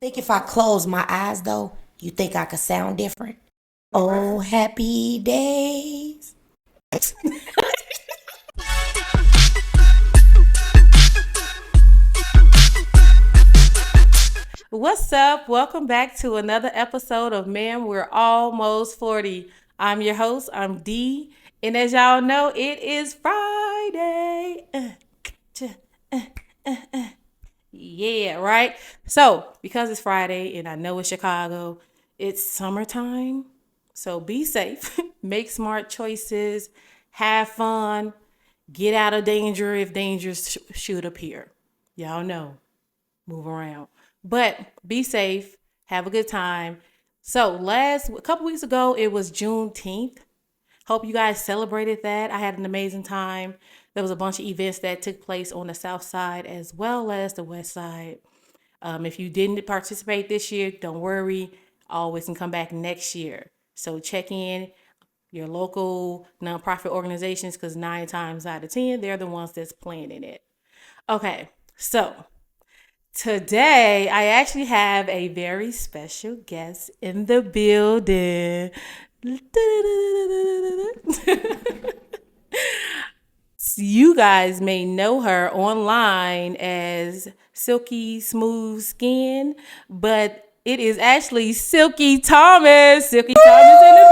Think if I close my eyes though, you think I could sound different? Oh, happy days. What's up? Welcome back to another episode of Man, We're Almost 40. I'm your host, I'm Dee, and as y'all know, it is Friday. Yeah, right? So, because it's Friday and I know it's Chicago, it's summertime. So be safe, make smart choices, have fun, get out of danger if danger should appear. Y'all know, move around. But be safe, have a good time. So a couple weeks ago, it was Juneteenth. Hope you guys celebrated that. I had an amazing time. There was a bunch of events that took place on the south side as well as the west side. If you didn't participate this year, don't worry. Always can come back next year. So check in your local nonprofit organizations because 9 times out of 10, they're the ones that's planning it. Okay, so today, I actually have a very special guest in the building. You guys may know her online as Silky Smooth Skin, but it is actually Silky Thomas. Silky Thomas in the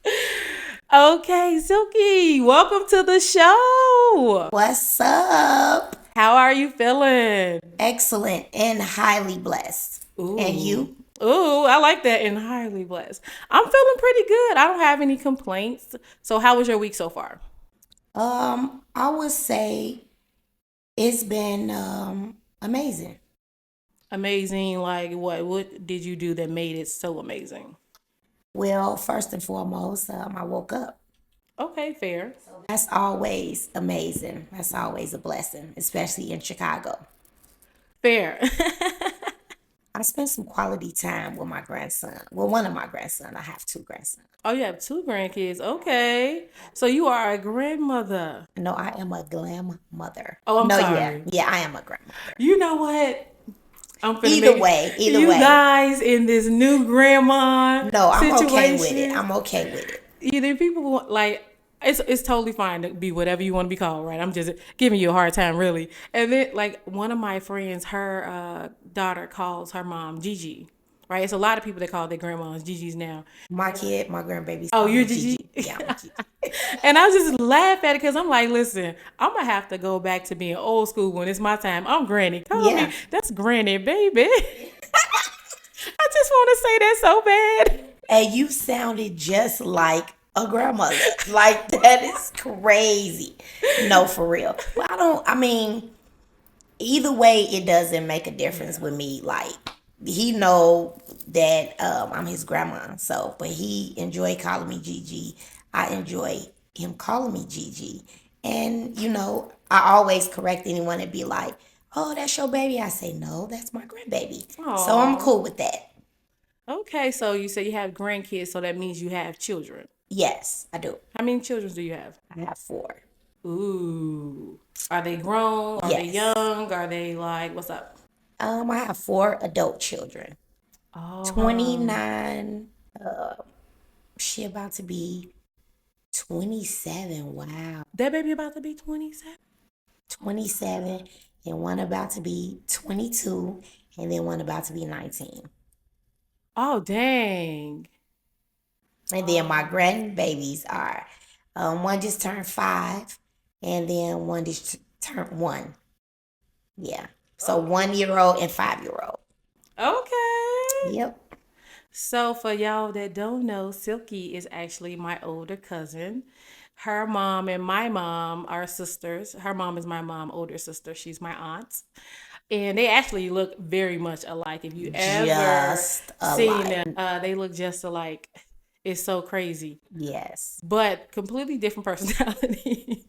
building. Okay, Silky, welcome to the show. What's up? How are you feeling? Excellent and highly blessed. Ooh. And you? Ooh, I like that, and highly blessed. I'm feeling pretty good. I don't have any complaints. So how was your week so far? I would say it's been amazing. Amazing, like what did you do that made it so amazing? Well, first and foremost, I woke up. Okay, fair. That's always amazing. That's always a blessing, especially in Chicago. Fair. I spent some quality time with my grandson. Well, one of my grandsons. I have two grandsons. Oh, you have 2 grandkids. Okay. So you are a grandmother. No, I am a glam mother. Oh, I'm No, sorry. yeah, I am a grandmother. You know what? I'm finna Either make way, you guys in this new grandma No, I'm okay with it. situation. I'm okay with it. Either people want like it's totally fine to be whatever you want to be called, right? I'm just giving you a hard time, really. And then like one of my friends, her daughter calls her mom Gigi, right? It's a lot of people that call their grandmas Gigi's now. My kid, my grandbaby's Oh, call you're me Gigi. Yeah, I'm Gigi. And I just laugh at it because I'm like, listen, I'm gonna have to go back to being old school when it's my time. I'm Granny. Call Yeah. me. That's Granny, baby. I just want to say that so bad. And you sounded just like a grandmother. Like, that is crazy. No, for real. But I mean, either way, it doesn't make a difference with me. Like, he know that I'm his grandma. So, but he enjoy calling me Gigi. I enjoy him calling me Gigi. And, I always correct anyone and be like, oh, that's your baby. I say, no, that's my grandbaby. So I'm Aw. cool with that. Okay, so you say you have grandkids, so that means you have children. Yes, I do. How many children do you have? I have 4. Ooh. Are they grown? Are they Yes. young? Are they like, what's up? I have 4 adult children. Oh. 29. She about to be 27. Wow. That baby about to be 27? 27, and one about to be 22, and then one about to be 19. Oh, dang. And then my grandbabies are, one just turned 5, and then one just turned 1. Yeah. So 1-year-old and 5-year-old. Okay. Yep. So for y'all that don't know, Silky is actually my older cousin. Her mom and my mom are sisters. Her mom is my mom, older sister. She's my aunt. And they actually look very much alike. If you ever Just seen alike. them, they look just alike. It's so crazy. Yes. But completely different personality.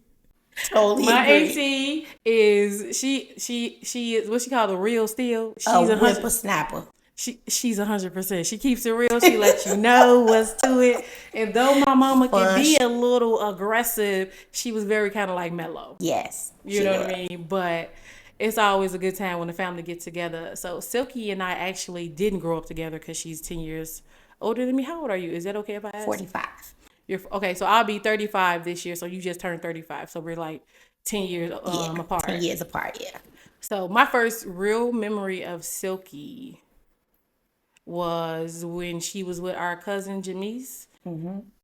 Totally My agree. auntie is she is what she called a real steel. A She's 100. whippersnapper. She's 100%. She keeps it real. She lets you know what's to it. And though my mama can be a little aggressive, she was very kind of like mellow. Yes. You know what I mean? But it's always a good time when the family gets together. So Silky and I actually didn't grow up together because she's 10 years older than me. How old are you? Is that okay if I ask? 45. You're okay. So I'll be 35 this year. So you just turned 35. So we're like 10 years Yeah, 10 apart. years apart. Yeah. So my first real memory of Silky was when she was with our cousin Jamise.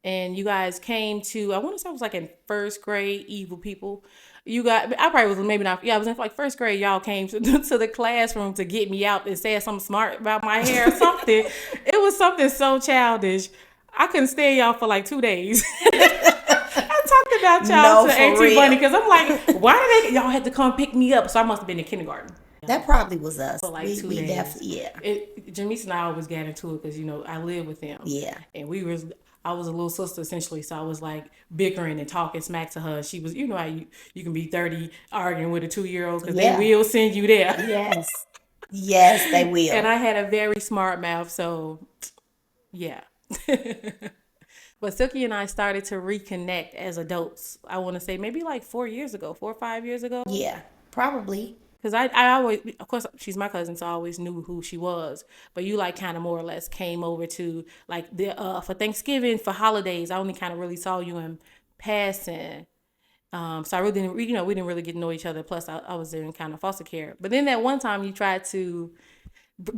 And you guys came to, I want to say I was like in first grade, evil people. You got, I probably was maybe not, yeah, I was in like first grade. Y'all came to, to the classroom to get me out and say something smart about my hair or something. It was something so childish. I couldn't stay y'all for like 2 days. I talked about y'all No, to for Auntie Bunny real. because I'm like, why did y'all had to come pick me up? So I must have been in kindergarten That probably was us. for like We, 2 we days. definitely, yeah. Janice and I always got into it because I live with them. Yeah. And I was a little sister essentially, so I was like bickering and talking smack to her. She was, how you can be 30 arguing with a 2-year-old because they Yeah. will send you there. Yes. Yes, they And will. I had a very smart mouth, so yeah. But Silky and I started to reconnect as adults. I want to say maybe like 4 years ago, 4 or 5 years ago. Yeah, probably. Because I always, of course, she's my cousin, so I always knew who she was. But you like kind of more or less came over to like for Thanksgiving, for holidays. I only kind of really saw you in passing. So I really didn't, we didn't really get to know each other. Plus, I was in kind of foster care. But then that one time you tried to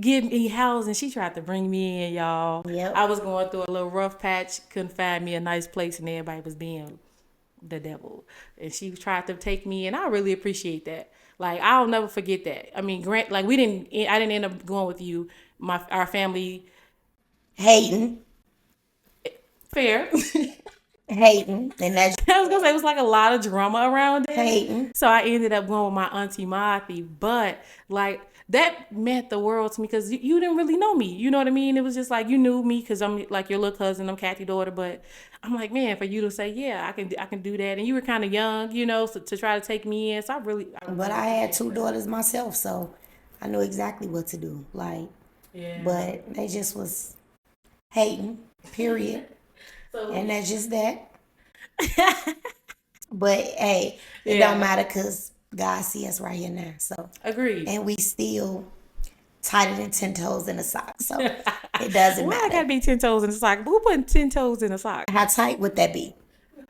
give me housing, she tried to bring me in, y'all. Yep. I was going through a little rough patch, couldn't find me a nice place, and everybody was being the devil. And she tried to take me, and I really appreciate that. Like I'll never forget that. I mean, Grant, like I didn't end up going with you. Our family, Hating. fair. Hating. And that's I was gonna say it was like a lot of drama around it. hating. So I ended up going with my auntie Marthy, but like that meant the world to me because you didn't really know me. You know what I mean? It was just like you knew me because I'm like your little cousin. I'm Kathy's daughter, but I'm like, man, for you to say, yeah, I can do that, and you were kind of young, so, to try to take me in. So I But I had two daughters myself, so I knew exactly what to do. Like, yeah. but they just was hating, period. So And that's just that. But hey, it Yeah. don't matter because God see us right here now. So, agreed. and we still tighter than 10 toes in a sock. So it doesn't Why I gotta matter. be 10 toes in a sock? Who putting 10 toes in a sock? How tight would that be?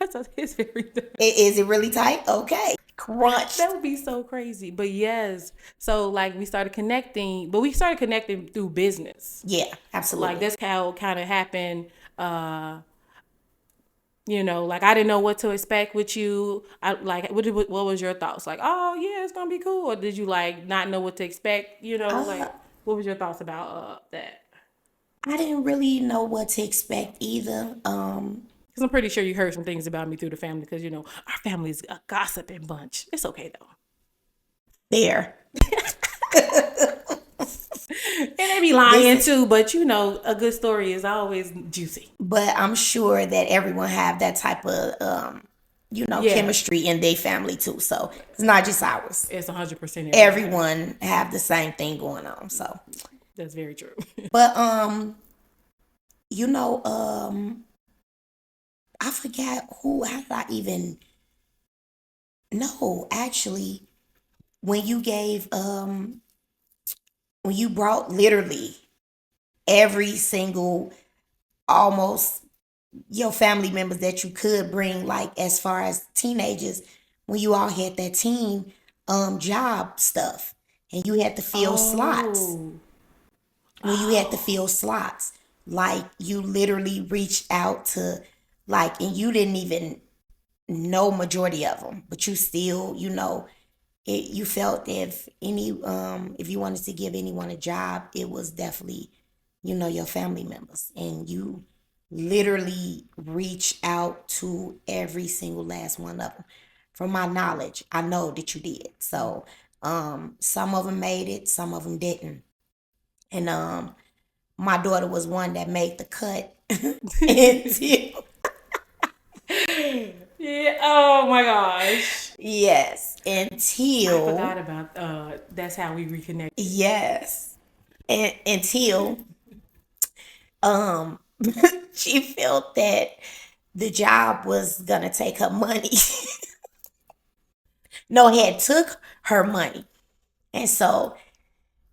It's very. Is it really tight? Okay. Crunch. That would be so crazy. But yes, so like we started connecting, but we started connecting through business. Yeah, absolutely. Like that's how it kind of happened. Like I didn't know what to expect with you. I like what was your thoughts? Like, oh yeah, it's gonna be cool, or did you like not know what to expect? Like what was your thoughts about that? I didn't really know what to expect either. Because I'm pretty sure you heard some things about me through the family. Because our family is a gossiping bunch. It's okay though. There. And they be lying too, but a good story is always juicy. But I'm sure that everyone have that type of Yeah. chemistry in their family too. So it's not just ours. It's 100%. Everyone have the same thing going on. So, That's very true. but I forgot how did I even know actually when you gave when you brought literally every single almost your family members that you could bring, like as far as teenagers, when you all had that team job stuff and you had to fill slots. Oh. When you had to fill slots, like you literally reached out to like, and you didn't even know majority of them, but you still, you felt if if you wanted to give anyone a job, it was definitely, your family members, and you literally reach out to every single last one of them. From my knowledge, I know that you did. So, some of them made it, some of them didn't, and my daughter was one that made the cut. Until, Yeah. Oh my gosh. yes, I until forgot about that's how we reconnected. yes, and until um she felt that the job was gonna take her money. No, had took her money. And so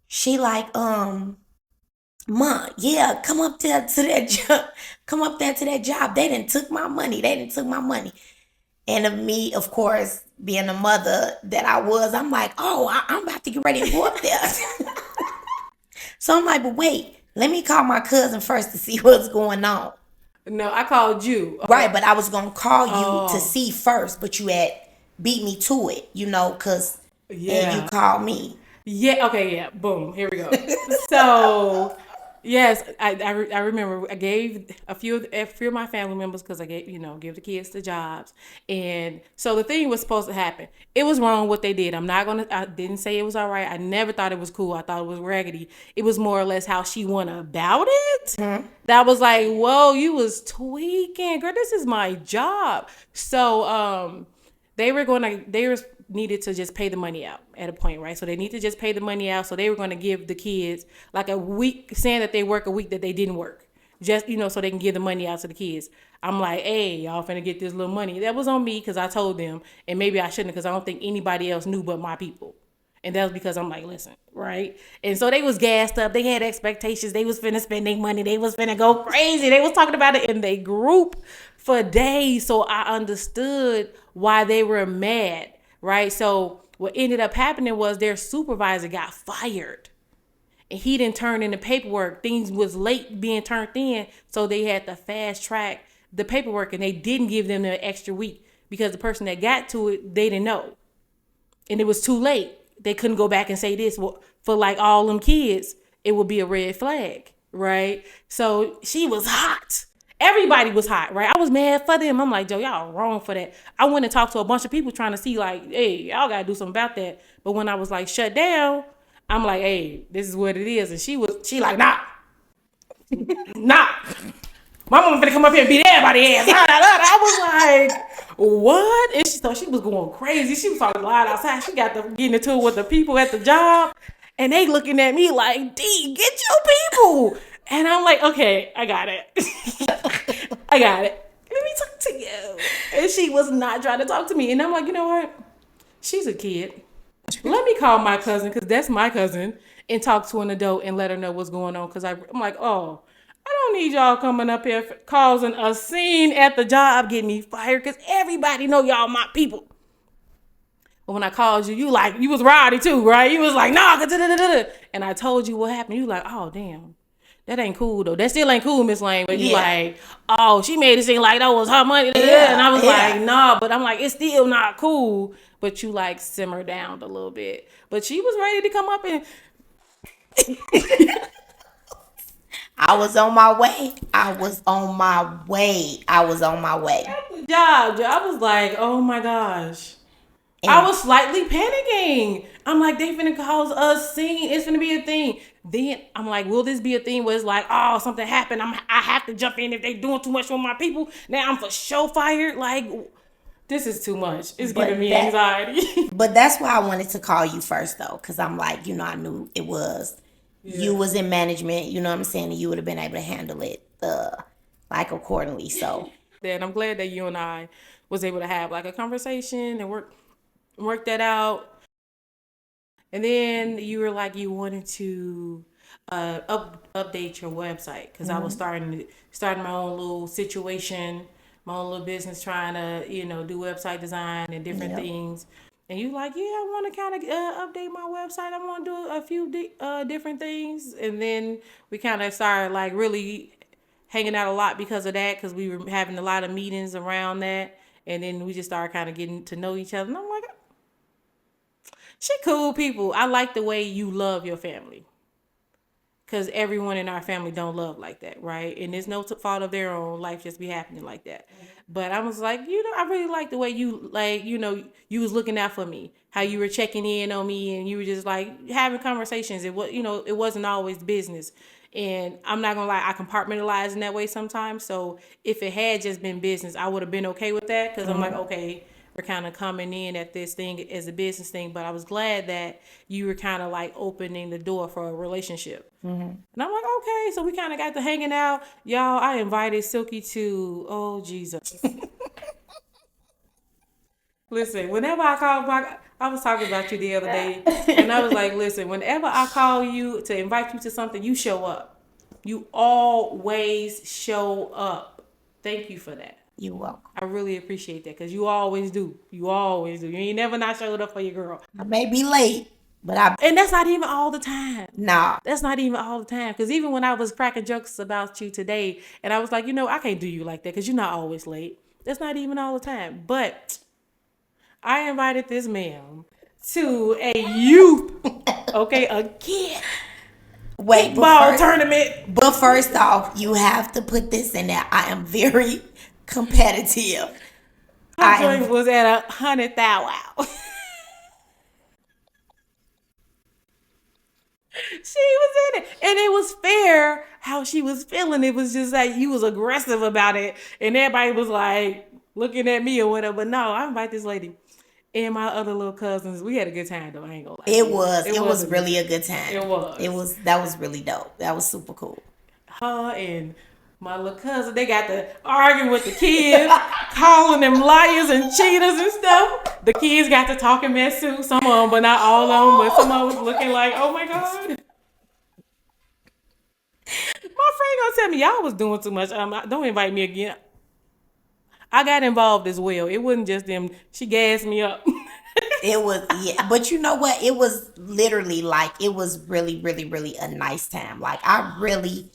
she like, Ma, yeah, come up there to that job. Come up there to that job. They didn't took my money. They didn't took my money. And of me, of course, being a mother that I was, I'm like, oh, I'm about to get ready to go up there. So I'm like, but wait, let me call my cousin first to see what's going on. No, I called you. Right, but I was gonna call you to Oh, see first, but you had beat me to it, cause and you yeah. called me. Yeah, okay, yeah. Boom. Here we go. So, yes, I remember I gave a few of my family members because I gave, give the kids the jobs. And so the thing was supposed to happen. It was wrong what they did. I didn't say it was all right. I never thought it was cool. I thought it was raggedy. It was more or less how she went about it. That was like, whoa, you was tweaking. Girl, this is my job. So, they were needed to just pay the money out at a point, right? So they need to just pay the money out. So they were going to give the kids like a week, saying that they work a week that they didn't work, just so they can give the money out to the kids. I'm like, hey, y'all finna get this little money. That was on me because I told them, and maybe I shouldn't because I don't think anybody else knew but my people. And that was because I'm like, listen, right? And so they was gassed up. They had expectations. They was finna spend their money. They was finna go crazy. They was talking about it in their group for days. So I understood why they were mad, right? So what ended up happening was their supervisor got fired. And he didn't turn in the paperwork. Things was late being turned in. So they had to fast track the paperwork, and they didn't give them the extra week because the person that got to it, they didn't know. And it was too late. They couldn't go back and say this. Well, for like all them kids, it would be a red flag, right? So she was hot. Everybody was hot, right? I was mad for them. I'm like, Joe, y'all wrong for that. I went and talked to a bunch of people trying to see like, hey, y'all gotta do something about that. But when I was like shut down, I'm like, hey, this is what it is. And she like, nah. My mama finna come up here and beat everybody ass. I was like, what? And she was going crazy. She was talking loud outside. She got to getting into it with the people at the job. And they looking at me like, D, get your people. And I'm like, okay, I got it. I got it. Let me talk to you. And she was not trying to talk to me. And I'm like, you know what? She's a kid. Let me call my cousin, because that's my cousin, and talk to an adult and let her know what's going on. Because I'm like, oh, I don't need y'all coming up here causing a scene at the job, getting me fired, because everybody know y'all my people. But when I called you, you was rowdy too, right? You was like, nah, and I told you what happened. You like, oh, damn. That ain't cool, though. That still ain't cool, Miss Lane. But you like, oh, she made it seem like that was her money. Yeah, and I was like, nah. But I'm like, it's still not cool. But you like simmer down a little bit. But she was ready to come up and I was on my way. I was on my way. I was on my way. yeah, I was like, oh my gosh. And I was slightly panicking. I'm like, they finna cause a scene. It's finna be a thing. Then I'm like, will this be a thing where it's like, oh, something happened. I have to jump in if they doing too much for my people. Now I'm for sure fired. Like, this is too much. It's giving me anxiety. But that's why I wanted to call you first, though, because I'm like, I knew it was you was in management. You know what I'm saying? And you would have been able to handle it, like accordingly. So. Then I'm glad that you and I was able to have like a conversation and work that out. And then you were like, you wanted to update your website because I was starting my own little situation, my own little business, trying to do website design and different things. And you like, yeah, I want to kind of update my website. I want to do a few different things. And then we kind of started like really hanging out a lot because of that, because we were having a lot of meetings around that. And then we just started kind of getting to know each other. And I'm like, she cool people. I like the way you love your family. Because everyone in our family don't love like that, right? And there's no fault of their own. Life just be happening like that. But I was like, I really like the way you, like, you was looking out for me. How you were checking in on me and you were just, like, having conversations. It was, it wasn't always business. And I'm not going to lie, I compartmentalize in that way sometimes. So if it had just been business, I would have been okay with that. Because I'm like, okay, we're kind of coming in at this thing as a business thing. But I was glad that you were kind of like opening the door for a relationship. And I'm like, okay, so we kind of got to hanging out. Y'all, I invited Silky to, oh, Jesus. Listen, whenever I call I was talking about you the other day, and I was like, listen, whenever I call you to invite you to something, you show up. You always show up. Thank you for that. You're welcome. I really appreciate that because you always do. You always do. You ain't never not showed up for your girl. I may be late, but I And that's not even all the time. nah. That's not even all the time. Because even when I was cracking jokes about you today, and I was like, I can't do you like that because you're not always late. That's not even all the time. But I invited this man to a youth, okay, a kid Wait, kickball tournament. but first off, you have to put this in there. I am very competitive. Her I joint am was at 100,000. She was in it. And it was fair how she was feeling. It was just like you was aggressive about it. And everybody was like looking at me or whatever. But no, I invite this lady and my other little cousins. We had a good time though. I ain't gonna lie. it was really a good time. It was. That was really dope. That was super cool. Her and my little cousin, they got to arguing with the kids, calling them liars and cheaters and stuff. The kids got to talking mess too. Some of them, but not all of them. But some of them was looking like, oh my God. My friend gonna tell me y'all was doing too much. Don't invite me again. I got involved as well. It wasn't just them. She gassed me up. It was, yeah, but you know what? It was literally like it was really, really, really a nice time. Like I really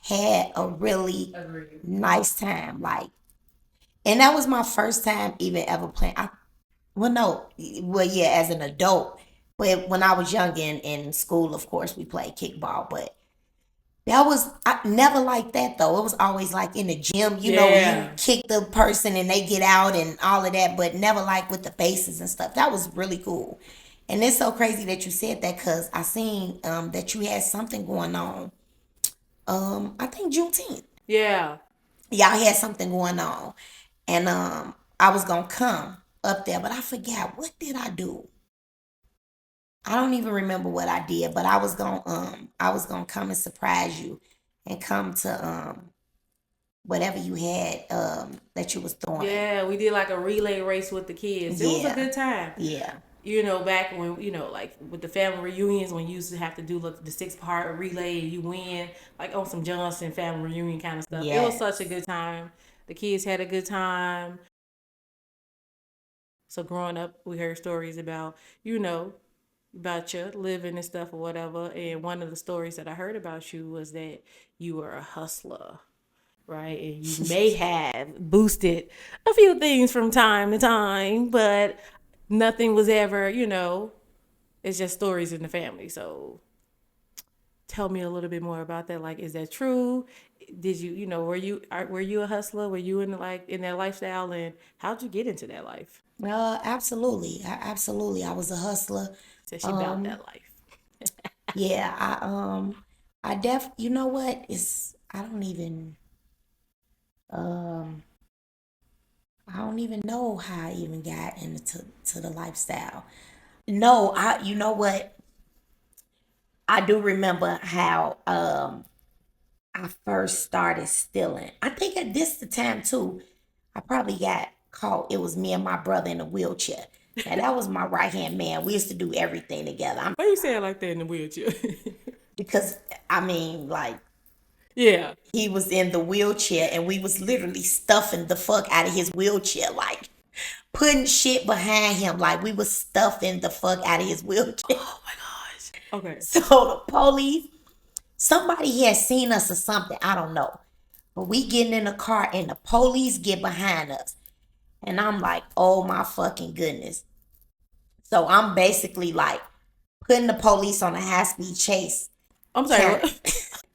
had a really Agreed. nice time. Like, and that was my first time even ever playing. Well, no, well, yeah, as an adult. But when I was young in school, of course, we played kickball. But I never like that though. It was always like in the gym, Yeah. you kick the person and they get out and all of that, but never like with the bases and stuff. That was really cool. And it's so crazy that you said that because I seen that you had something going on. I think Juneteenth. Yeah. Y'all had something going on. And I was gonna come up there, but I forgot what did I do? I don't even remember what I did, but I was gonna come and surprise you and come to whatever you had that you was throwing. Yeah, we did like a relay race with the kids. It was a Yeah. good time. Yeah. Back when, like with the family reunions, when you used to have to do the 6-part relay and you win, like on some Johnson family reunion kind of stuff. It was Yes. such a good time. The kids had a good time. So growing up, we heard stories about your living and stuff or whatever. And one of the stories that I heard about you was that you were a hustler, right? And you may have boosted a few things from time to time, but nothing was ever, it's just stories in the family. So tell me a little bit more about that. Like, is that true? Did you, were you a hustler? Were you in that lifestyle? And how'd you get into that life? Absolutely. Absolutely. I was a hustler. Said she about that life. Yeah, you know what? I don't even know how I even got into the lifestyle. No, you know what? I do remember how I first started stealing. I think at this the time too. I probably got caught. It was me and my brother in a wheelchair. And that was my right hand man. We used to do everything together. Why you say it like that in the wheelchair? Because I mean, like Yeah. he was in the wheelchair and we was literally stuffing the fuck out of his wheelchair, like putting shit behind him, like we was stuffing the fuck out of his wheelchair. Oh my gosh. Okay. So the police, somebody had seen us or something, I don't know. But we getting in the car and the police get behind us. And I'm like, oh my fucking goodness. So I'm basically like putting the police on a high speed chase. I'm sorry.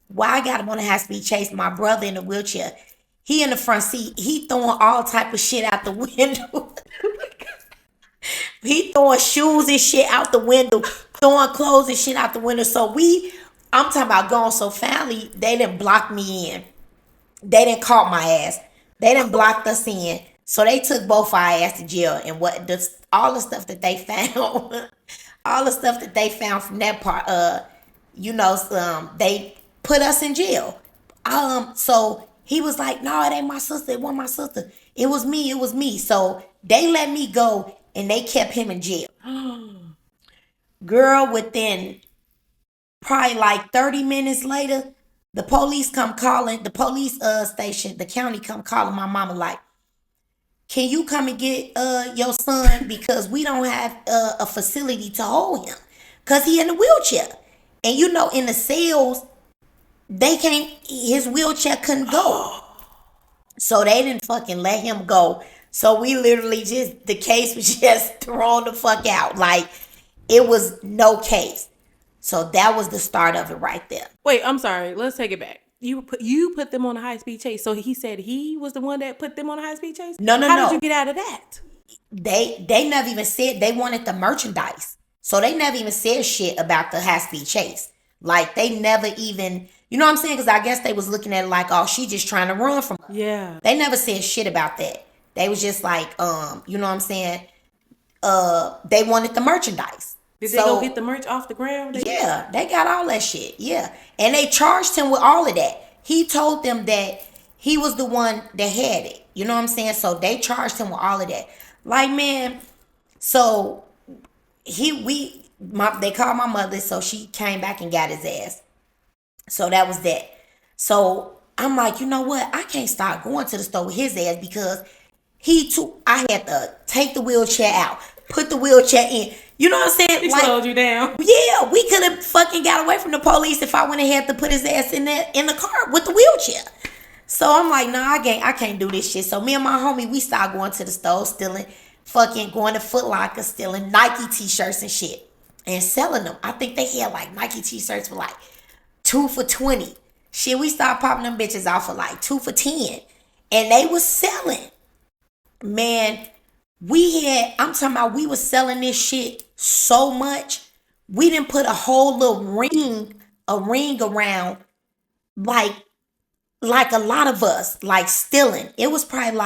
Why I got him on a high speed chase? My brother in the wheelchair, he in the front seat. He throwing all type of shit out the window. He throwing shoes and shit out the window, throwing clothes and shit out the window. So I'm talking about going so family. They didn't block me in. They didn't caught my ass. They didn't blocked us in. So they took both our ass to jail. And all the stuff that they found, all the stuff that they found from that part, they put us in jail. So he was like, no, it ain't my sister. It wasn't my sister. It was me. So they let me go and they kept him in jail. Girl, within probably like 30 minutes later, the police come calling, the police station, the county come calling my mama like, can you come and get your son because we don't have a facility to hold him because he in a wheelchair. And you know, in the cells, they can't, his wheelchair couldn't go. So they didn't fucking let him go. So we literally just, the case was just thrown the fuck out. Like, it was no case. So that was the start of it right there. Wait, I'm sorry. Let's take it back. You put them on a high speed chase. So he said he was the one that put them on a high speed chase? No, no, How did no. you get out of that? They never even said they wanted the merchandise. So they never even said shit about the high speed chase. Like, they never even, you know what I'm saying? Because I guess they was looking at it like, oh, she just trying to run from her. Yeah. They never said shit about that. They was just like, you know what I'm saying? They wanted the merchandise. Did they go get the merch off the ground? Yeah, they got all that shit. Yeah. And they charged him with all of that. He told them that he was the one that had it. You know what I'm saying? So they charged him with all of that. Like, man, so they called my mother, so she came back and got his ass. So that was that. So I'm like, you know what? I can't start going to the store with his ass because I had to take the wheelchair out, put the wheelchair in. You know what I'm saying? He slowed you down. Yeah, we could have fucking got away from the police if I went ahead to put his ass in the car with the wheelchair. So I'm like, nah, I can't do this shit. So me and my homie, we started going to the store, stealing, fucking going to Foot Locker, stealing Nike t-shirts and shit, and selling them. I think they had like Nike t-shirts for like 2 for $20. Shit, we started popping them bitches off for like 2 for $10, and they was selling. Man, I'm talking about, we was selling this shit so much. We didn't put a whole little ring around, like a lot of us, like, stealing. It probably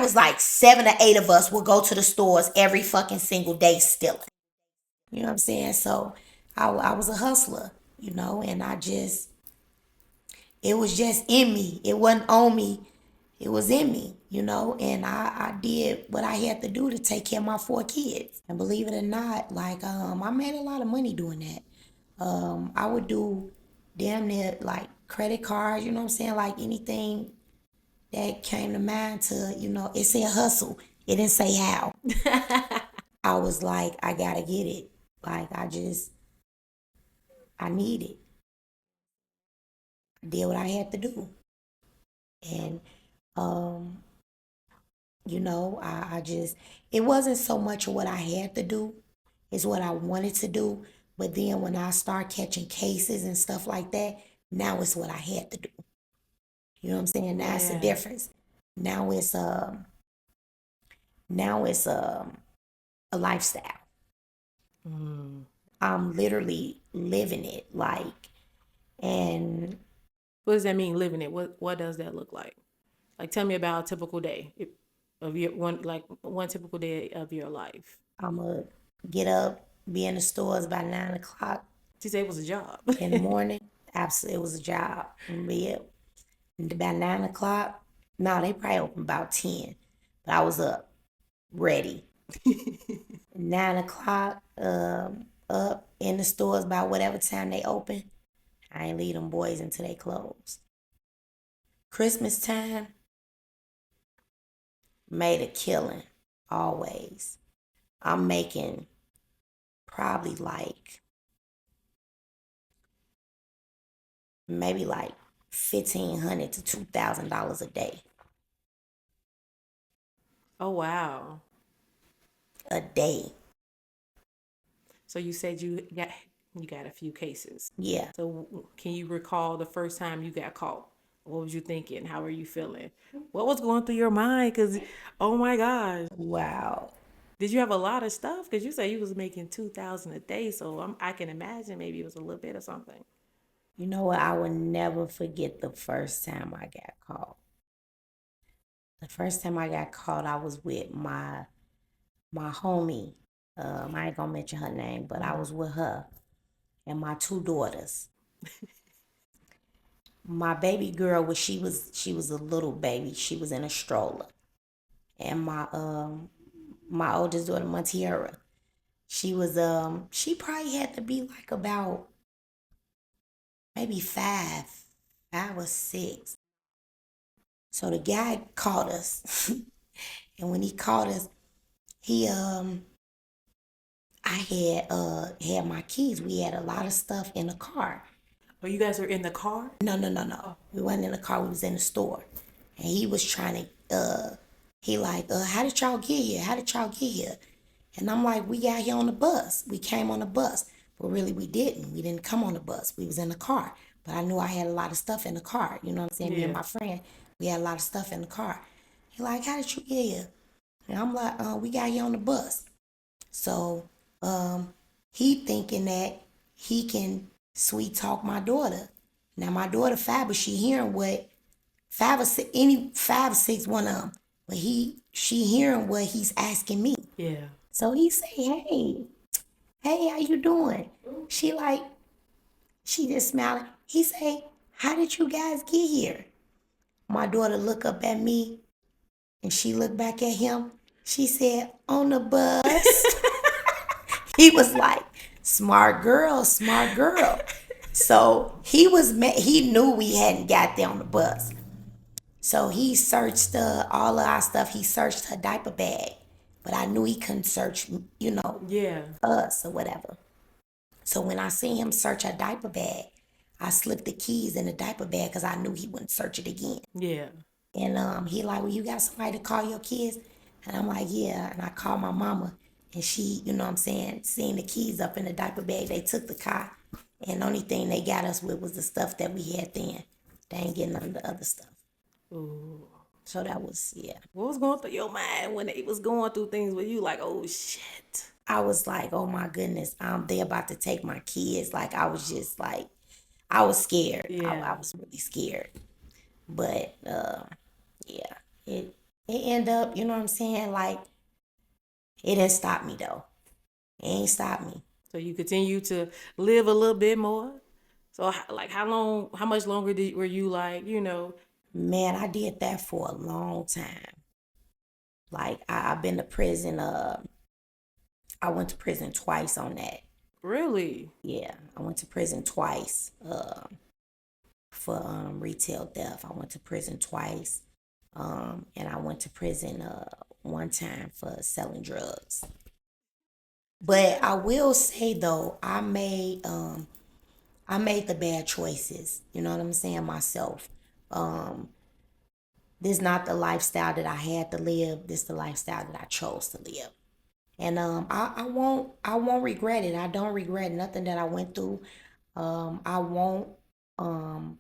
was like 7 or 8 of us would go to the stores every fucking single day stealing. You know what I'm saying? So I was a hustler, you know, and it was just in me. It wasn't on me. It was in me, you know, and I did what I had to do to take care of my 4 kids. And believe it or not, like, I made a lot of money doing that. I would do damn near like credit cards, you know what I'm saying? Like, anything that came to mind to, you know, it said hustle. It didn't say how. I was like, I gotta get it. Like, I need it. I did what I had to do. And, you know, it wasn't so much what I had to do, it's what I wanted to do. But then when I start catching cases and stuff like that, now it's what I had to do. You know what I'm saying? Now it's the difference. Now it's a lifestyle. I'm literally living it, like, and What does that mean, living it? What does that look like? Like, tell me about a typical day of your one typical day of your life. I'm gonna get up, be in the stores by 9 o'clock She said it was a job. in the morning. Absolutely, it was a job. And be up by 9 o'clock. No, they probably open about 10, but I was up, ready. 9 o'clock, up in the stores by whatever time they open. I ain't leave them boys until they close. Christmas time, made a killing, always. I'm making probably like, maybe like $1,500 to $2,000 a day. Oh, wow. A day. So you said you got a few cases. Yeah. So can you recall the first time you got caught? What was you thinking? How were you feeling? What was going through your mind? Because, oh my gosh. Wow. Did you have a lot of stuff? Because you said you was making 2,000 a day. So I can imagine maybe it was a little bit or something. You know what? I will never forget the first time I got caught. The first time I got caught, I was with my homie. I ain't gonna mention her name, but I was with her and my 2 daughters. My baby girl she was a little baby. She was in a stroller. and my oldest daughter Montiera. She probably had to be like about maybe five or six. So the guy called us, and when he called us, he I had my keys. We had a lot of stuff in the car. Oh, you guys are in the car? No. We wasn't in the car. We was in the store, and he was trying to. He like, how did y'all get here? How did y'all get here? And I'm like, we got here on the bus. We came on the bus, but really we didn't. We didn't come on the bus. We was in the car. But I knew I had a lot of stuff in the car. You know what I'm saying? Me and Yeah. my friend, we had a lot of stuff in the car. He like, how did you get here? And I'm like, we got here on the bus. So he thinking that he can sweet talk my daughter. Now my daughter five, but she hearing what five or six, any 5 or 6, one of them. But she hearing what he's asking me. Yeah. So he say, hey, how you doing? She like, she just smiling. He say, how did you guys get here? My daughter look up at me and she looked back at him. She said, on the bus. He was like, smart girl, smart girl. So he knew we hadn't got there on the bus. So he searched all of our stuff. He searched her diaper bag. But I knew he couldn't search, Yeah. us or whatever. So when I seen him search her diaper bag, I slipped the keys in the diaper bag because I knew he wouldn't search it again. Yeah. And he like, well, you got somebody to call your kids? And I'm like, yeah. And I called my mama, and she, you know what I'm saying, seen the keys up in the diaper bag. They took the car, and the only thing they got us with was the stuff that we had then. They ain't getting none of the other stuff. Ooh. So that was, yeah. What was going through your mind when they was going through things with you like, oh shit? I was like, oh my goodness, they about to take my kids. Like, I was just like, I was scared. I Yeah. was really scared. But yeah, it ended up, you know what I'm saying? Like, it didn't stop me though. It ain't stopped me. So you continue to live a little bit more. So like how much longer were you like, Man, I did that for a long time. Like, I've been to prison. I went to prison twice on that. really? Yeah, I went to prison twice. For retail theft. I went to prison twice. And I went to prison one time for selling drugs. But I will say though, I made the bad choices. You know what I'm saying? Myself. Um, this is not the lifestyle that I had to live. This is the lifestyle that I chose to live. And I won't regret it. I don't regret nothing that I went through. I won't um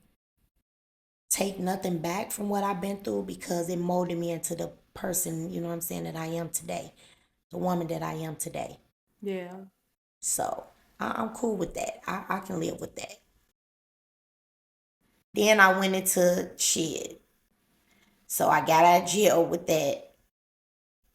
take nothing back from what I've been through because it molded me into the person, you know what I'm saying, that I am today. The woman that I am today. Yeah. So I'm cool with that. I can live with that. Then I went into shit. So I got out of jail with that.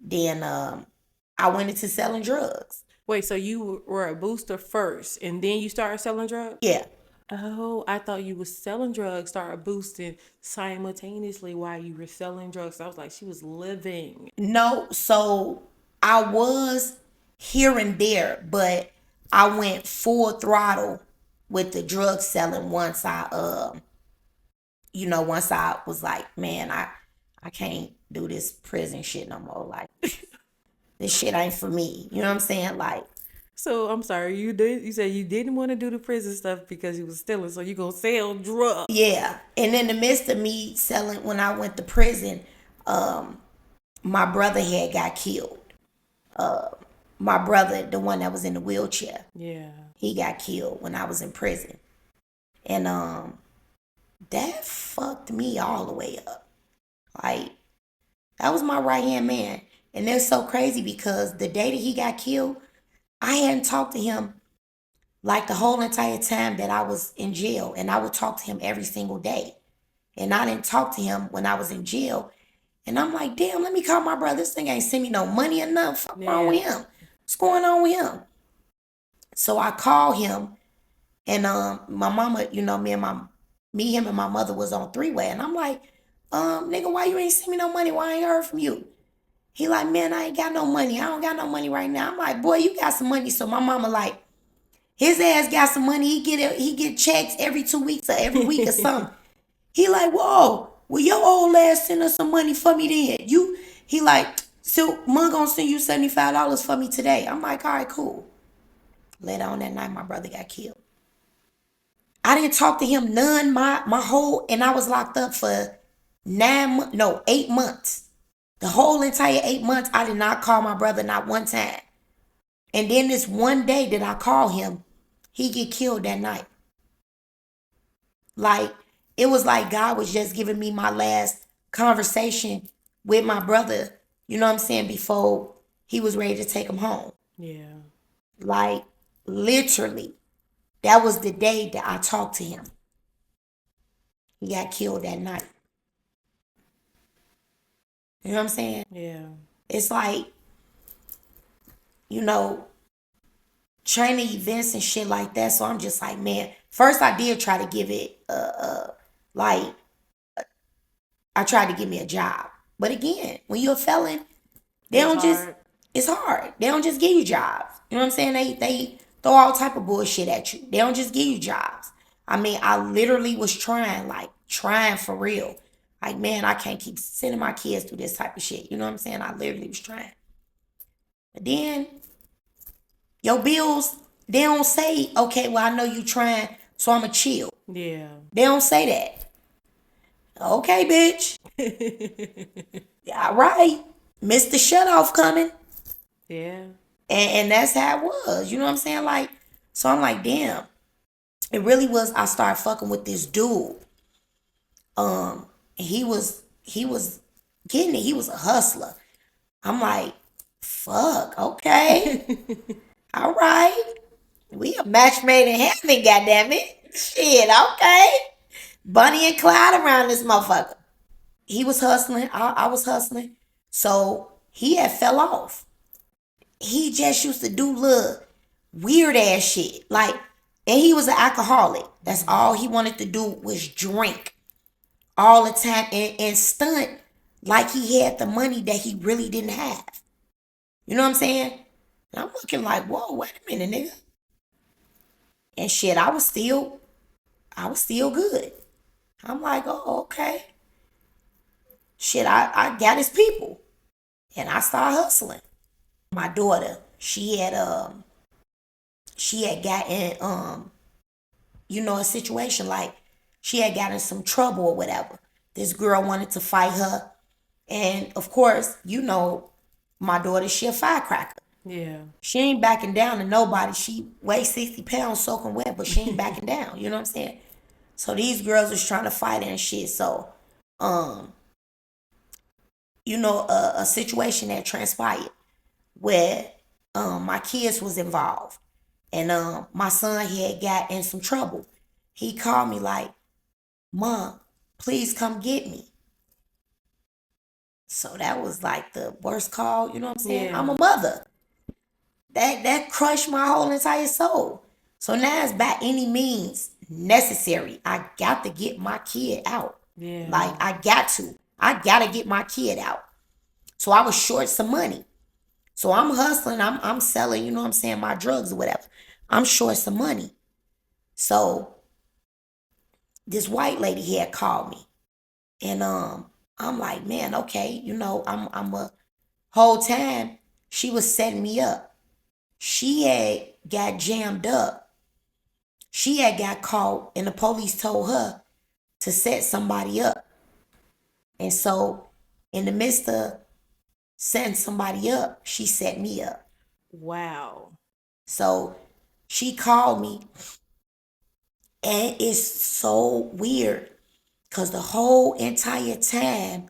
Then I went into selling drugs. Wait, so you were a booster first and then you started selling drugs? Yeah. Oh, I thought you was selling drugs, started boosting simultaneously while you were selling drugs. I was like, she was living. No, so I was here and there, but I went full throttle with the drug selling once once I was like, man, I can't do this prison shit no more. Like, this shit ain't for me. You know what I'm saying? Like, So I'm sorry, you said you didn't want to do the prison stuff because you was stealing, so you gonna sell drugs. yeah. And in the midst of me selling, when I went to prison, my brother had got killed. My brother, the one that was in the wheelchair, Yeah. he got killed when I was in prison. And that fucked me all the way up. Like, that was my right hand man. And it's so crazy because the day that he got killed, I hadn't talked to him like the whole entire time that I was in jail. And I would talk to him every single day. And I didn't talk to him when I was in jail. And I'm like, damn, let me call my brother. This thing ain't send me no money enough. What's wrong Yeah. with him? What's going on with him? So I called him, and my mama, him and my mother was on three-way. And I'm like, nigga, why you ain't send me no money? Why I ain't heard from you? He like, man, I ain't got no money. I don't got no money right now. I'm like, boy, you got some money. So my mama like, his ass got some money. He get checks every 2 weeks or every week or something. He like, whoa, well, your old ass send us some money for me then. He like, so mom gonna send you $75 for me today. I'm like, all right, cool. Later on that night, my brother got killed. I didn't talk to him none my whole, and I was locked up for 8 months. The whole entire 8 months, I did not call my brother not one time. And then this one day that I call him, he get killed that night. Like, it was like God was just giving me my last conversation with my brother, you know what I'm saying, before he was ready to take him home. Yeah. Like, literally, that was the day that I talked to him. He got killed that night. You know what I'm saying? Yeah. It's like, you know, training events and shit like that. So I'm just like, man, first I did try to give it, like, I tried to give me a job. But again, when you're a felon, they It's don't just, hard. it's hard. They don't just give you jobs. You know what I'm saying? They throw all type of bullshit at you. They don't just give you jobs. I mean, I literally was trying, like, trying for real. Like, man, I can't keep sending my kids through this type of shit. You know what I'm saying? I literally was trying. But then your bills, they don't say, okay, well, I know you trying, so I'ma chill. Yeah. They don't say that. Okay, bitch. All right. Mr. Shutoff coming. Yeah. And that's how it was. You know what I'm saying? Like, so I'm like, damn. It really was, I started fucking with this dude. He was getting it. He was a hustler. I'm like, fuck, okay. All right. We a match made in heaven, goddammit. Shit, okay. Bunny and Clyde around this motherfucker. He was hustling. I was hustling. So he had fell off. He just used to do little weird ass shit. Like, and he was an alcoholic. That's all he wanted to do was drink all the time and stunt like he had the money that he really didn't have. You know what I'm saying? And I'm looking like, whoa, wait a minute, nigga. And shit, I was still good. I'm like, oh, okay. Shit, I got his people. And I started hustling. My daughter, she had gotten a situation like she had gotten some trouble or whatever. This girl wanted to fight her. And of course, my daughter, she a firecracker. Yeah. She ain't backing down to nobody. She weighs 60 pounds soaking wet, but she ain't backing down. You know what I'm saying? So these girls was trying to fight her and shit. So, a situation that transpired where my kids was involved. And my son, he had got in some trouble. He called me like, Mom, please come get me. So that was like the worst call, you know what I'm saying? I'm Yeah. a mother. That crushed my whole entire soul. So now it's by any means necessary. I got to get my kid out. Yeah. Like, I got to. I got to get my kid out. So I was short some money. So I'm hustling. I'm selling, you know what I'm saying, my drugs or whatever. I'm short some money. So this white lady here called me. And I'm like, man, okay, I'm a whole time she was setting me up. She had got jammed up. She had got caught and the police told her to set somebody up. And so in the midst of setting somebody up, she set me up. Wow. So she called me and it's so weird because the whole entire time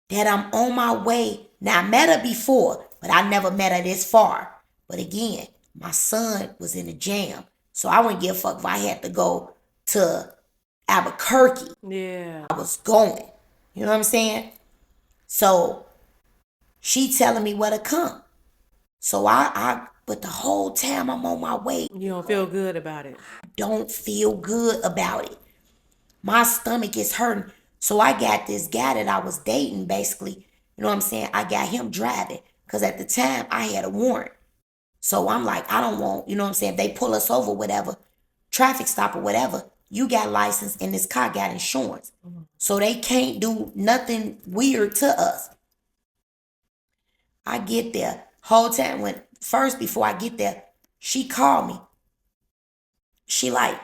that I'm on my way, now I met her before, but I never met her this far. But again, my son was in the jam. So I wouldn't give a fuck if I had to go to Albuquerque. Yeah. I was going. You know what I'm saying? So she telling me where to come. So but the whole time I'm on my way, You don't feel good about it. don't feel good about it. My stomach is hurting. So I got this guy that I was dating basically. you know what I'm saying, I got him driving. Because at the time, I had a warrant. So I'm like, I don't want, you know what I'm saying, if they pull us over, whatever, traffic stop or whatever, you got license and this car got insurance. So they can't do nothing weird to us. I get there. Whole time before I get there, she called me. She like,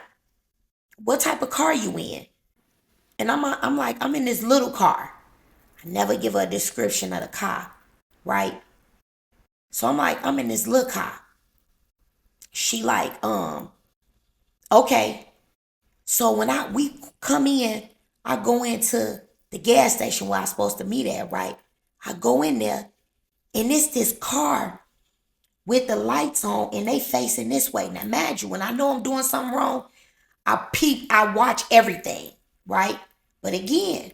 what type of car you in? And I'm like, I'm in this little car. I never give her a description of the car, right? So I'm like, I'm in this little car. She like, okay. So when we come in, I go into the gas station where I'm supposed to meet at, right? I go in there, and it's this car with the lights on, and they facing this way. Now, imagine when I know I'm doing something wrong, I watch everything, right? But again,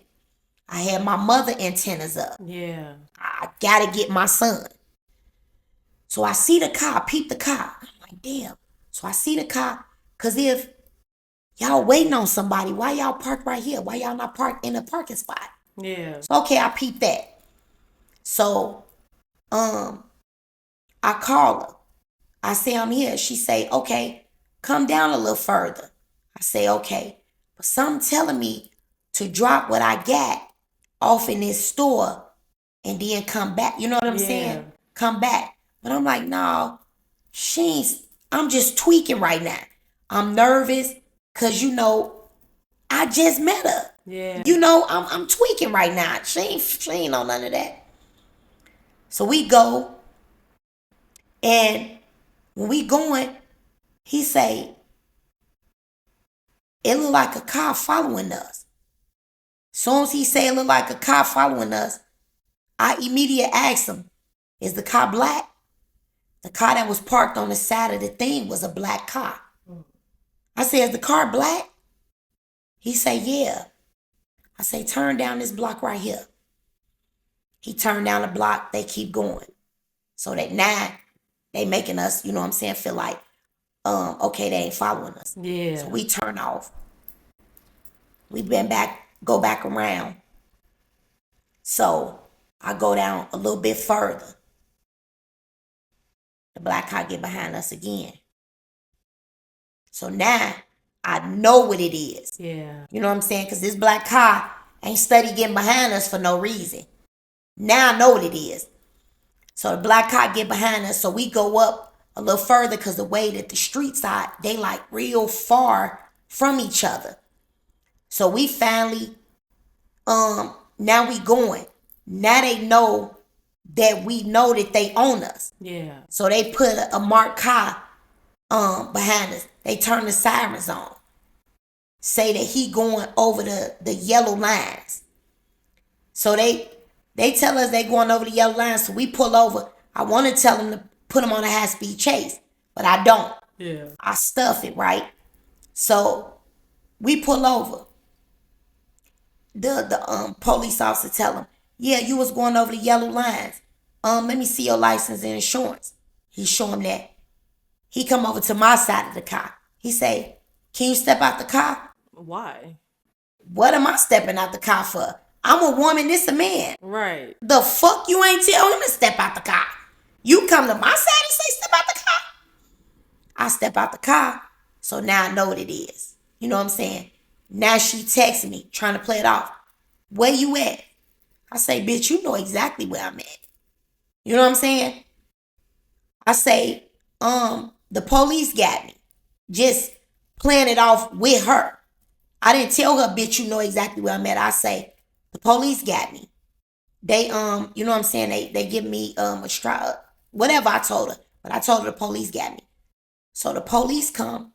I had my mother antennas up. Yeah. I gotta get my son. So I see the car, peep the car. I'm like, damn. So I see the car, because if y'all waiting on somebody, why y'all parked right here? Why y'all not parked in a parking spot? Yeah. So, okay, I peeped that. So, I call her. I say, I'm here. She say, okay, come down a little further. I say, okay. But something telling me to drop what I got off in this store and then come back. You know what I'm saying? Come back. But I'm like, no, I'm just tweaking right now. I'm nervous because, I just met her. Yeah. I'm tweaking right now. She ain't on none of that. So we go, and when we going, he say, it look like a car following us. Soon as he say it look like a car following us, I immediately asked him, is the car black? The car that was parked on the side of the thing was a black car. I said, is the car black? He say, yeah. I say, turn down this block right here. He turned down the block, they keep going. So that now they making us, you know what I'm saying, feel like, okay, they ain't following us. Yeah. So we turn off. We go back around. So I go down a little bit further. The black car get behind us again. So now I know what it is. Yeah. You know what I'm saying? Because this black car ain't steady getting behind us for no reason. Now I know what it is. So the black car get behind us. So we go up a little further because the way that the streets are, they like real far from each other. So we finally, now we going. Now they know that we know that they own us. Yeah. So they put a marked car behind us. They turn the sirens on. Say that he going over the yellow lines. So they tell us they going over the yellow lines. So we pull over. I want to tell them to put them on a high-speed chase, but I don't. Yeah. I stuff it, right? So we pull over. The police officer tell him, yeah, you was going over the yellow lines. Let me see your license and insurance. He show him that. He come over to my side of the car. He say, can you step out the car? Why? What am I stepping out the car for? I'm a woman, this a man. Right. The fuck you ain't tell him to step out the car? You come to my side and say step out the car? I step out the car, so now I know what it is. You know what I'm saying? Now she texting me, trying to play it off. Where you at? I say, bitch, you know exactly where I'm at. You know what I'm saying? I say, the police got me. Just playing it off with her. I didn't tell her, bitch, you know exactly where I'm at. I say, the police got me. They, you know what I'm saying? They give me a strap, whatever I told her. But I told her the police got me. So the police come,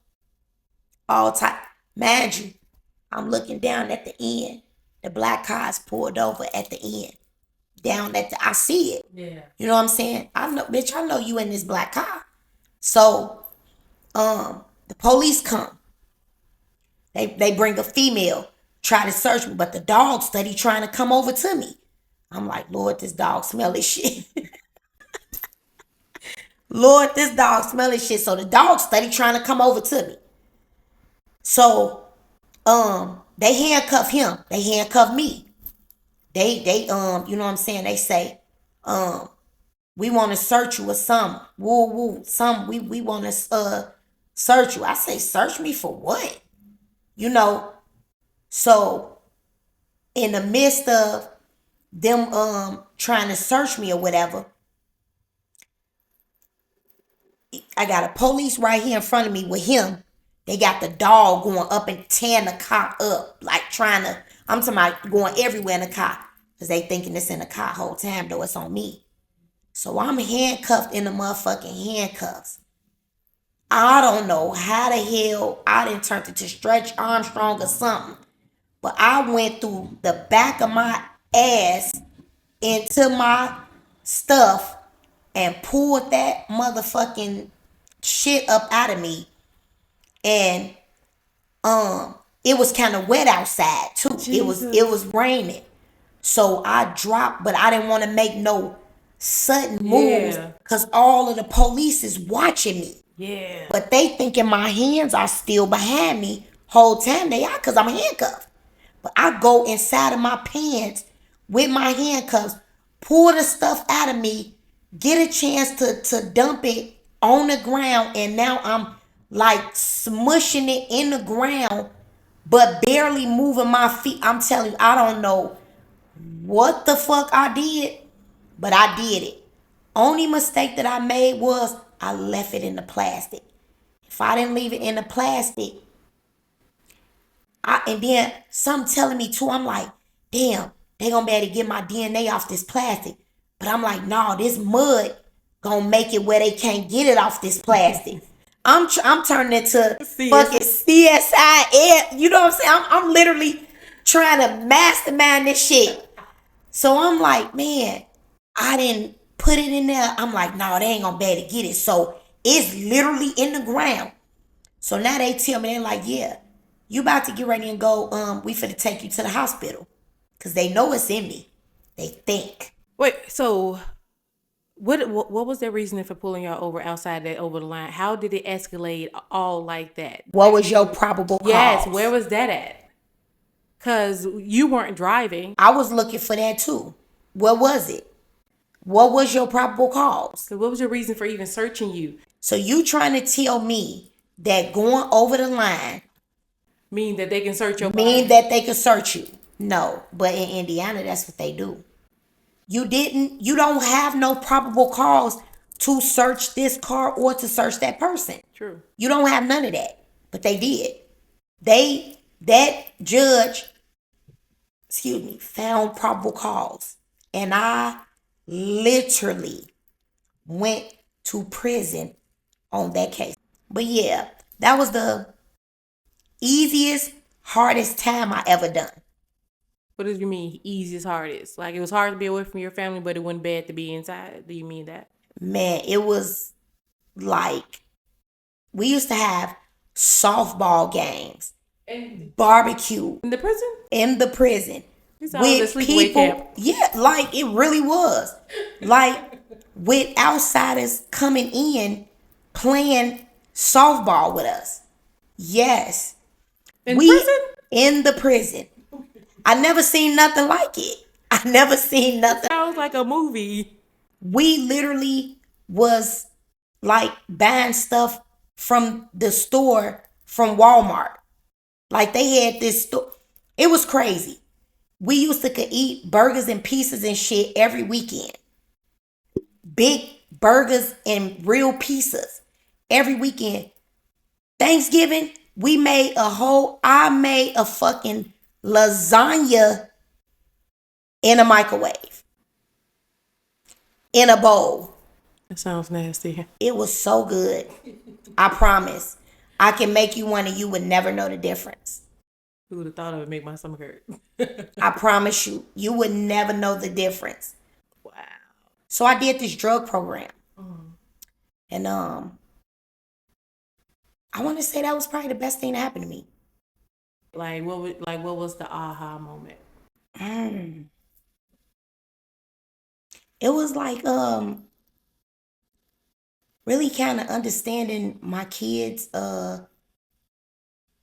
all tight. Mind you, I'm looking down at the end. The black car is pulled over at the end. Down at I see it. Yeah. You know what I'm saying? I know, bitch, I know you in this black car. So, the police come. They bring a female, try to search me, but the dog steady trying to come over to me. I'm like, Lord, this dog smell this shit. Lord, this dog smell this shit. So the dog steady trying to come over to me. So, they handcuff him. They handcuff me. they you know what I'm saying, they say, we want to search you or something. Woo woo. We want to search you. I say, search me for what? You know, so in the midst of them trying to search me or whatever, I got a police right here in front of me with him. They got the dog going up and tearing the car up, like trying to, I'm talking about going everywhere in the car. Because they thinking it's in the car whole time, though it's on me. So I'm handcuffed in the motherfucking handcuffs. I don't know how the hell I didn't turn into Stretch Armstrong or something. But I went through the back of my ass into my stuff and pulled that motherfucking shit up out of me. And it was kind of wet outside too. Jesus. It was raining. So I dropped, but I didn't want to make no sudden moves Yeah. because all of the police is watching me. Yeah. But they thinking my hands are still behind me whole time they are because I'm handcuffed. But I go inside of my pants with my handcuffs, pull the stuff out of me, get a chance to dump it on the ground, and now I'm like smushing it in the ground, but barely moving my feet. I'm telling you, I don't know what the fuck I did, but I did it. Only mistake that I made was I left it in the plastic. If I didn't leave it in the plastic, and then some telling me too, I'm like, damn, they gonna be able to get my DNA off this plastic. But I'm like, no, this mud gonna make it where they can't get it off this plastic. I'm turning it to fucking CSI. You know what I'm saying? I'm literally trying to mastermind this shit. So I'm like, man, I didn't put it in there. I'm like, no, they ain't gonna be able to get it. So it's literally in the ground. So now they tell me, they're like, yeah, you about to get ready and go, we finna take you to the hospital. Cause they know it's in me. They think. Wait, so what was their reasoning for pulling y'all over the line? How did it escalate all like that? What was your probable cause? Yes, where was that at? Cause you weren't driving. I was looking for that too. What was it? What was your probable cause? So what was your reason for even searching you? So you trying to tell me that going over the line Mean that they can search your body? mean that they could search you? No, but in Indiana, that's what they do. You don't have no probable cause to search this car or to search that person. True. You don't have none of that. But they did. That judge, found probable cause. And I literally went to prison on that case. But yeah, that was the easiest, hardest time I ever done. What do you mean easiest, hardest? Like it was hard to be away from your family, but it wasn't bad to be inside. Do you mean that? Man, it was like we used to have softball games, barbecue In the prison? in the prison It's all the sleepaway camp. Yeah, like it really was. Like with outsiders coming in playing softball with us. Yes. In prison? In the prison. I never seen nothing like it. I never seen nothing. Sounds like a movie. We literally was like buying stuff from the store from Walmart. Like they had this store. It was crazy. We used to could eat burgers and pizzas and shit every weekend. Big burgers and real pizzas every weekend. Thanksgiving, I made a fucking lasagna in a microwave. In a bowl. That sounds nasty. It was so good. I promise. I can make you one and you would never know the difference. Who would have thought it would make my stomach hurt? I promise you. You would never know the difference. Wow. So I did this drug program. And I want to say that was probably the best thing that happened to me. Like what was the aha moment? It was like really kind of understanding my kids and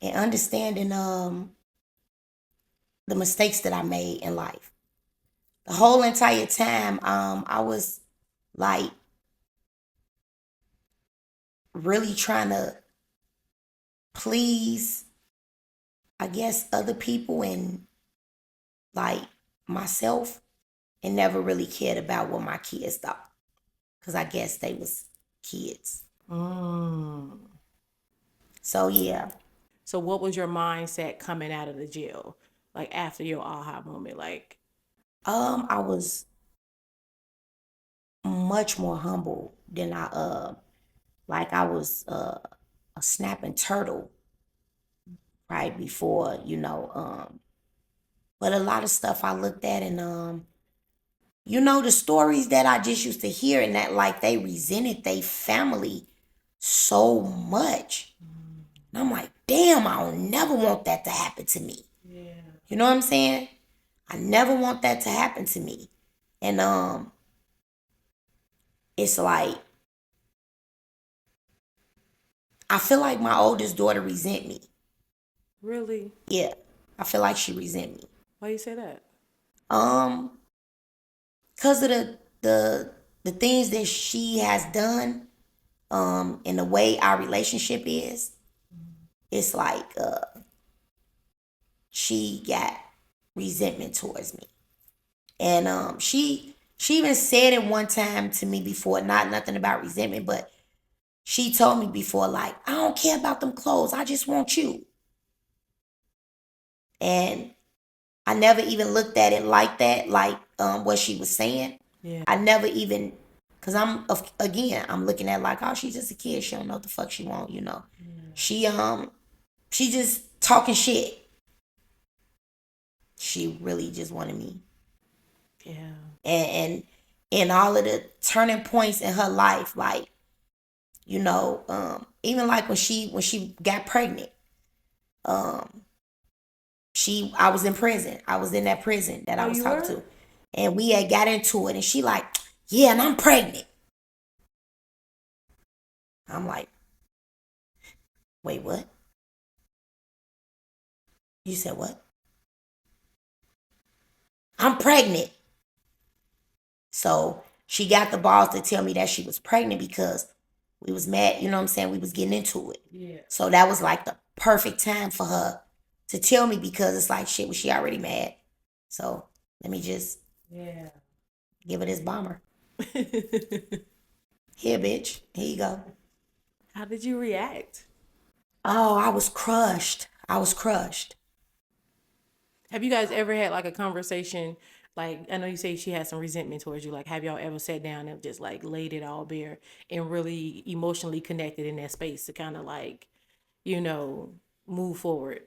understanding the mistakes that I made in life. the whole entire time, I was like really trying to please, I guess, other people and like myself, and never really cared about what my kids thought. Cause I guess they was kids. Mm. So yeah. So what was your mindset coming out of the jail? Like after your aha moment? Like, I was much more humble than I was a snapping turtle right before, but a lot of stuff I looked at and the stories that I just used to hear and that like they resented their family so much. And I'm like, damn, I don't never want that to happen to me. yeah. You know what I'm saying? I never want that to happen to me. And it's like I feel like my oldest daughter resent me. Really? Yeah. I feel like she resent me. Why you say that? Um, because of the things that she has done, and the way our relationship is, it's like she got resentment towards me. And she even said it one time to me before, not nothing about resentment, but she told me before, like, I don't care about them clothes. I just want you. And I never even looked at it like that, like what she was saying. Yeah. I never even, cause I'm looking at like, oh, she's just a kid. She don't know what the fuck she want. She she just talking shit. She really just wanted me. Yeah. And in all of the turning points in her life, like, even like when she got pregnant, um, I was in prison. I was in that prison that I Oh, was you talking were? to. And we had got into it and she like, yeah, and I'm pregnant. I'm like, wait, what? You said what? I'm pregnant. So she got the balls to tell me that she was pregnant because we was mad, you know what I'm saying? We was getting into it. Yeah. So that was like the perfect time for her to tell me because it's like shit, was she already mad? So let me just Yeah. give her this bomber. Here, bitch. Here you go. How did you react? Oh, I was crushed. I was crushed. Have you guys ever had like a conversation? Like, I know you say she had some resentment towards you. Like, have y'all ever sat down and just like laid it all bare and really emotionally connected in that space to kind of like, you know, move forward?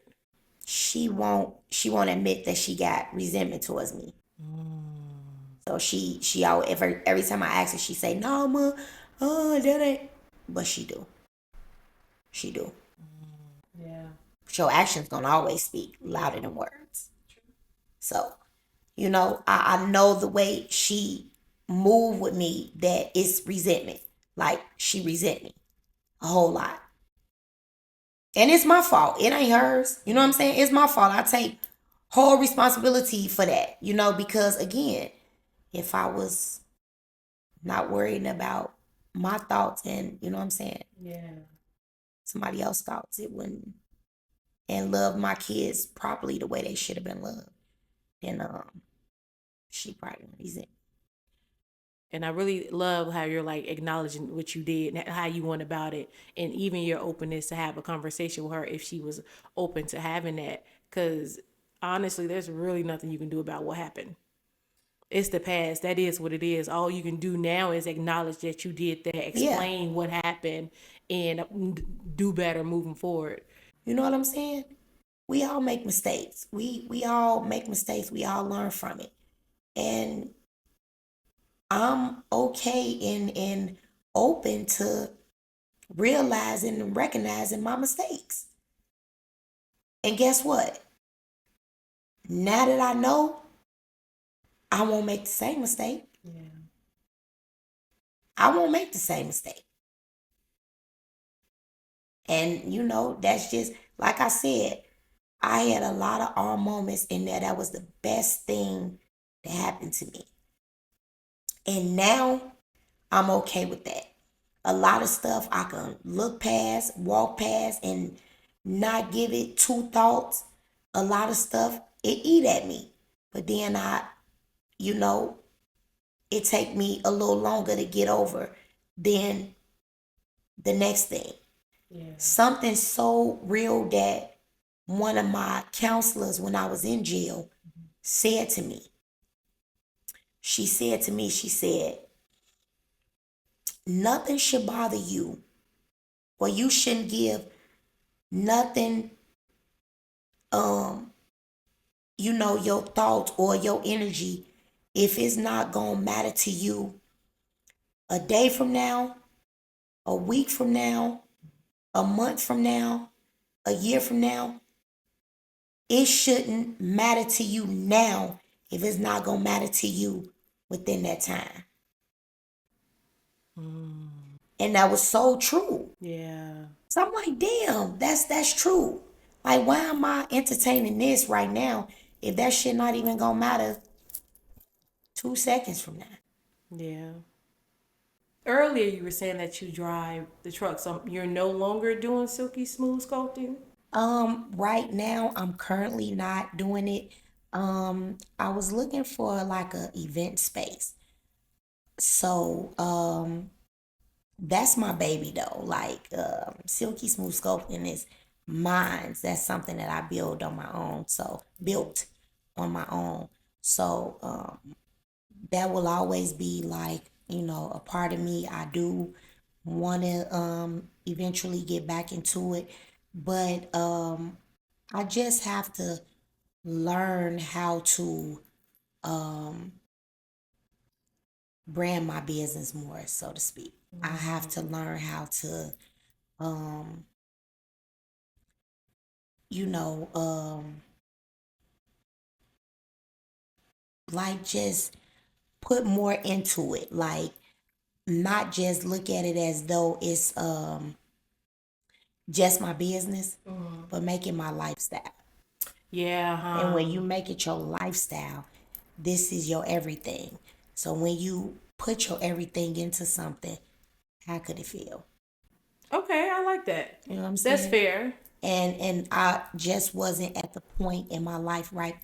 She won't admit that she got resentment towards me. So she always every time I ask her, she say, no, ma, oh, that ain't. But she do. She do. Yeah. Your actions gonna always speak louder than words. So, I know the way she moved with me that it's resentment. Like she resent me a whole lot. And it's my fault. It ain't hers. You know what I'm saying? It's my fault. I take whole responsibility for that, because again, if I was not worrying about my thoughts and, you know what I'm saying, Yeah. somebody else's thoughts, it wouldn't, and love my kids properly the way they should have been loved, then she probably wouldn't resent. And I really love how you're like acknowledging what you did and how you went about it, and even your openness to have a conversation with her if she was open to having that. Because honestly, there's really nothing you can do about what happened. It's the past. That is what it is. All you can do now is acknowledge that you did that, Yeah. explain what happened, and do better moving forward. You know what I'm saying? We all make mistakes. We all make mistakes. We all learn from it. And I'm okay and open to realizing and recognizing my mistakes. And guess what? Now that I know, I won't make the same mistake. Yeah. I won't make the same mistake. And that's just like I said, I had a lot of moments in there. That was the best thing that happened to me. And now I'm okay with that. A lot of stuff I can look past, walk past, and not give it two thoughts. A lot of stuff it eat at me. But then you know, it take me a little longer to get over than the next thing. Yeah. Something so real that one of my counselors when I was in jail said to me. She said to me, she said, nothing should bother you, or you shouldn't give nothing, um, your thoughts or your energy if it's not gonna matter to you a day from now, a week from now, a month from now, a year from now. It shouldn't matter to you now if it's not gonna matter to you within that time. And that was so true. Yeah. So I'm like, damn, that's true. Like, why am I entertaining this right now if that shit not even gonna matter 2 seconds from now? Yeah. Earlier, you were saying that you drive the truck, so you're no longer doing silky smooth sculpting. Right now I'm currently not doing it. I was looking for like a event space. So, that's my baby though. Like, Silky Smooth Sculpting is mine. That's something that I build on my own. So built on my own. So, that will always be like, a part of me. I do want to eventually get back into it, but I just have to learn how to brand my business more, so to speak. I have to learn how to um you know like just put more into it, like not just look at it as though it's just my business, but make it my lifestyle. Yeah, And when huh? you make it your lifestyle, this is your everything. So when you put your everything into something, how could it feel? Okay, I like that. You know what I'm That's saying? fair. And I just wasn't at the point in my life right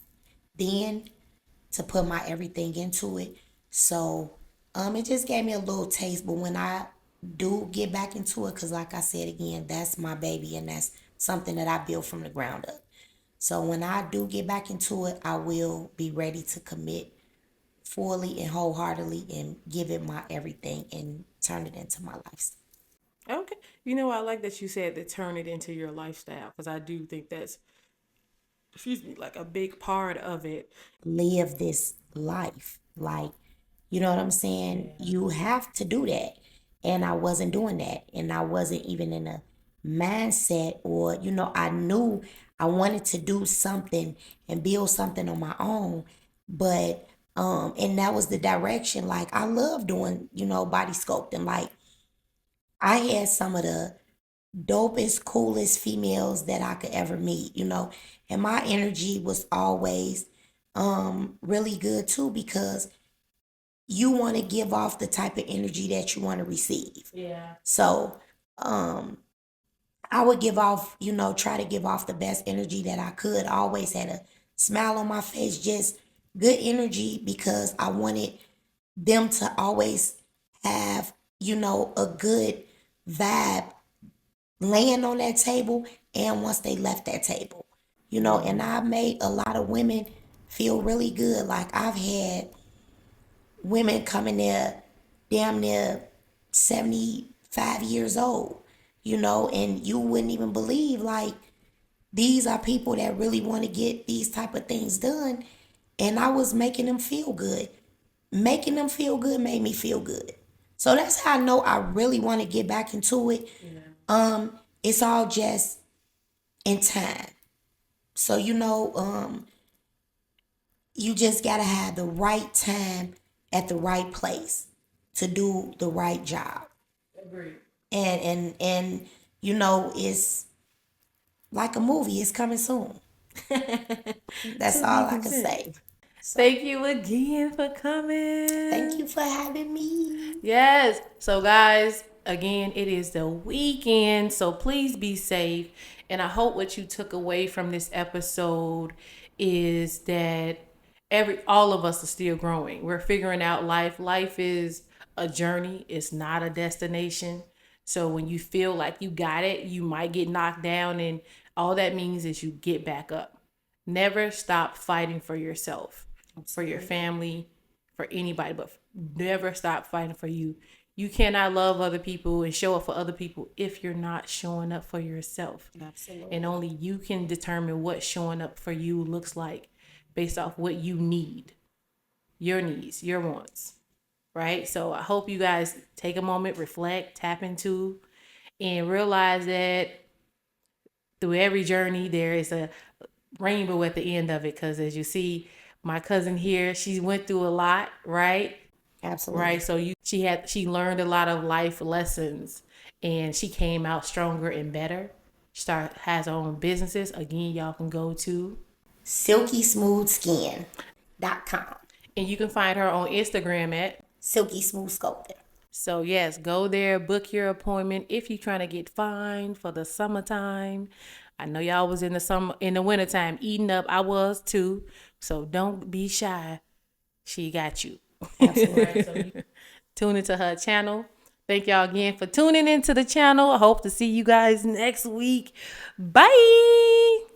then to put my everything into it. So it just gave me a little taste. But when I do get back into it, because like I said again, that's my baby and that's something that I built from the ground up. So when I do get back into it, I will be ready to commit fully and wholeheartedly and give it my everything and turn it into my lifestyle. Okay. I like that you said to turn it into your lifestyle because I do think that's, excuse me, like a big part of it. Live this life. Like, you know what I'm saying? You have to do that. And I wasn't doing that. And I wasn't even in a mindset, or, I knew I wanted to do something and build something on my own. But, and that was the direction. Like, I love doing, body sculpting. Like, I had some of the dopest, coolest females that I could ever meet, and my energy was always really good too, because you want to give off the type of energy that you want to receive. Yeah. So I would give off, try to give off the best energy that I could. I always had a smile on my face, just good energy, because I wanted them to always have, a good vibe laying on that table and once they left that table. And I made a lot of women feel really good. Like, I've had women coming there damn near 75 years old, and you wouldn't even believe, like, these are people that really want to get these type of things done, and I was making them feel good. Making them feel good made me feel good. So that's how I know I really want to get back into it. It's all just in time. So, you just gotta have the right time at the right place to do the right job. Agreed. And it's like a movie. It's coming soon. That's To be all I can continued. say. Thank you again for coming. Thank you for having me. Yes. So, guys, again, it is the weekend. So please be safe. And I hope what you took away from this episode is that all of us are still growing. We're figuring out life. Life is a journey, it's not a destination. So when you feel like you got it, you might get knocked down, and all that means is you get back up. Never stop fighting for yourself, for your family, for anybody, but never stop fighting for you. You cannot love other people and show up for other people if you're not showing up for yourself. Absolutely. And only you can determine what showing up for you looks like based off what you need, your needs, your wants, right? So I hope you guys take a moment, reflect, tap into, and realize that through every journey, there is a rainbow at the end of it. Because as you see, my cousin here, she went through a lot, right? Absolutely. Right. So she learned a lot of life lessons, and she came out stronger and better. Has her own businesses. Again, y'all can go to silkysmoothskin.com. And you can find her on Instagram at Silky Smooth Sculpting. So yes, go there, book your appointment if you're trying to get fine for the summertime. I know y'all was in the wintertime eating up. I was too. So don't be shy. She got you. Absolutely. So you tune into her channel. Thank y'all again for tuning into the channel. I hope to see you guys next week. Bye.